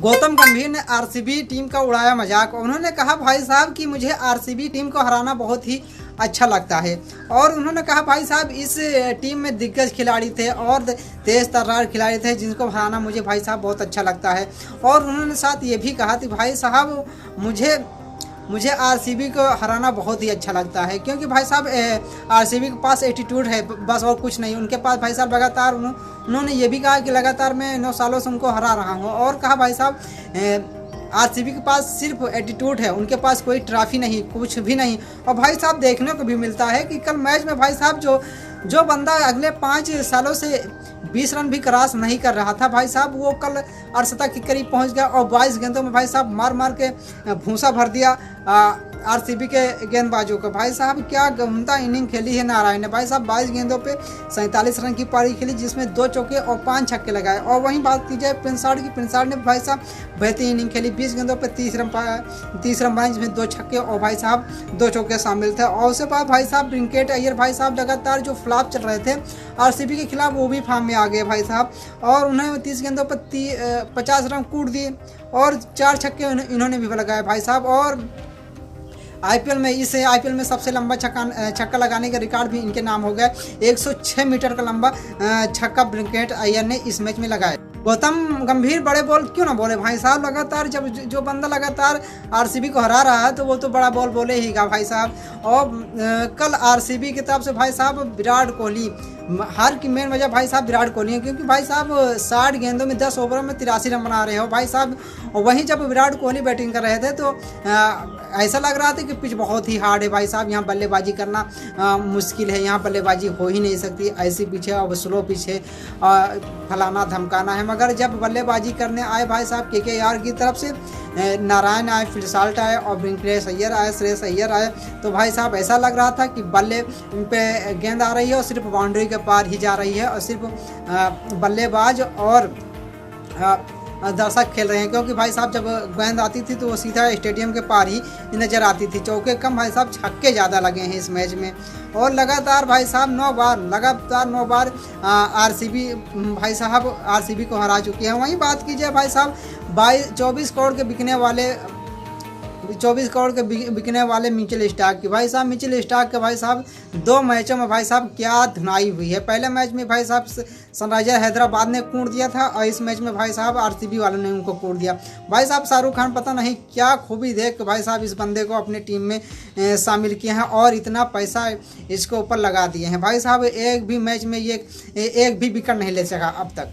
गौतम गंभीर ने RCB team का उड़ाया मजाक। उन्होंने कहा भाई साहब कि मुझे आरसीबी टीम को हराना बहुत ही अच्छा लगता है। और उन्होंने कहा भाई साहब इस टीम में दिग्गज खिलाड़ी थे और तेज तर्रार खिलाड़ी थे जिनको हराना मुझे भाई साहब बहुत अच्छा लगता है। और उन्होंने साथ ये भी कहा कि भाई साहब मुझे आरसीबी को हराना बहुत ही अच्छा लगता है, क्योंकि भाई साहब आरसीबी के पास एटीट्यूड है बस, और कुछ नहीं। उनके पास भाई साहब लगातार उन्होंने ये भी कहा कि लगातार मैं 9 सालों से उनको हरा रहा हूँ। और कहा भाई साहब आरसीबी के पास सिर्फ एटीट्यूड है, उनके पास कोई ट्रॉफी नहीं, कुछ भी नहीं। और भाई साहब देखने को भी मिलता है कि कल मैच में भाई साहब जो बंदा अगले 5 सालों से 20 रन भी क्रॉस नहीं कर रहा था भाई साहब, वो कल अर्शतक के करीब पहुंच गया और 22 गेंदों में भाई साहब मार के भूसा भर दिया आरसीबी के गेंदबाजों को। भाई साहब क्या गंदा इनिंग खेली है नारायण ने। भाई साहब 22 गेंदों पे 47 रन की पारी खेली, जिसमें 2 चौके और 5 छक्के लगाए। और वहीं बात की जाए प्रिंसार्ड की, प्रिंसार्ड ने भाई साहब बेहतरीन इनिंग खेली, 20 गेंदों पे 30 रन बनाए, जिसमें 2 छक्के और भाई साहब 2 चौके शामिल थे। और उसके बाद भाई साहब ब्रिंकेट अय्यर भाई साहब लगातार जो फ्लॉप चल रहे थे आरसीबी के खिलाफ, वो भी फॉर्म में आ गए भाई साहब। और उन्हें 30 गेंदों पर 50 रन कूट दिए और 4 छक्के इन्होंने भी लगाए भाई साहब। और आईपीएल में सबसे लंबा छक्का लगाने का रिकॉर्ड भी इनके नाम हो गया। 106 मीटर का लंबा छक्का ब्रिंकेट अय्यर ने इस मैच में लगाया। गौतम गंभीर बड़े बॉल क्यों ना बोले भाई साहब, लगातार जब जो बंदा लगातार आरसीबी को हरा रहा है तो वो तो बड़ा बॉल बोले ही गा भाई साहब। और कल आरसीबी की तरफ से भाई साहब विराट कोहली, हार की मेन वजह भाई साहब विराट कोहली है, क्योंकि भाई साहब 60 गेंदों में 10 ओवरों में 83 रन बना रहे हो भाई साहब। और वहीं जब विराट कोहली बैटिंग कर रहे थे तो ऐसा लग रहा था कि पिच बहुत ही हार्ड है भाई साहब, यहाँ बल्लेबाजी करना मुश्किल है, यहाँ बल्लेबाजी हो ही नहीं सकती, ऐसी पिच है और स्लो पिच है, फलाना धमकाना है। मगर जब बल्लेबाजी करने आए भाई साहब केकेआर की तरफ से नारायण आए, फिलसाल्ट आए और ब्रिंकेट अय्यर आए, श्रेयस अय्यर आए, तो भाई साहब ऐसा लग रहा था कि बल्ले पे गेंद आ रही है और सिर्फ बाउंड्री के पार ही जा रही है और सिर्फ बल्लेबाज और दर्शक खेल रहे हैं। क्योंकि भाई साहब जब गेंद आती थी तो वो सीधा स्टेडियम के पार ही नज़र आती थी। चौके कम भाई साहब, छक्के ज़्यादा लगे हैं इस मैच में। और लगातार भाई साहब 9 बार आरसीबी भाई साहब आरसीबी को हरा चुकी है। वहीं बात की जाए भाई साहब 24 करोड़ के बिकने वाले मिचेल स्टार्क की, भाई साहब मिचेल स्टार्क के भाई साहब 2 मैचों में भाई साहब क्या धुनाई हुई है। पहले मैच में भाई साहब सनराइजर हैदराबाद ने कूट दिया था और इस मैच में भाई साहब आरसीबी वालों ने उनको कूट दिया। भाई साहब शाहरुख खान पता नहीं क्या खूबी देख के भाई साहब इस बंदे को अपने टीम में शामिल किए हैं और इतना पैसा इसको ऊपर लगा दिए हैं। भाई साहब एक भी मैच में ये एक भी विकेट नहीं ले सका अब तक।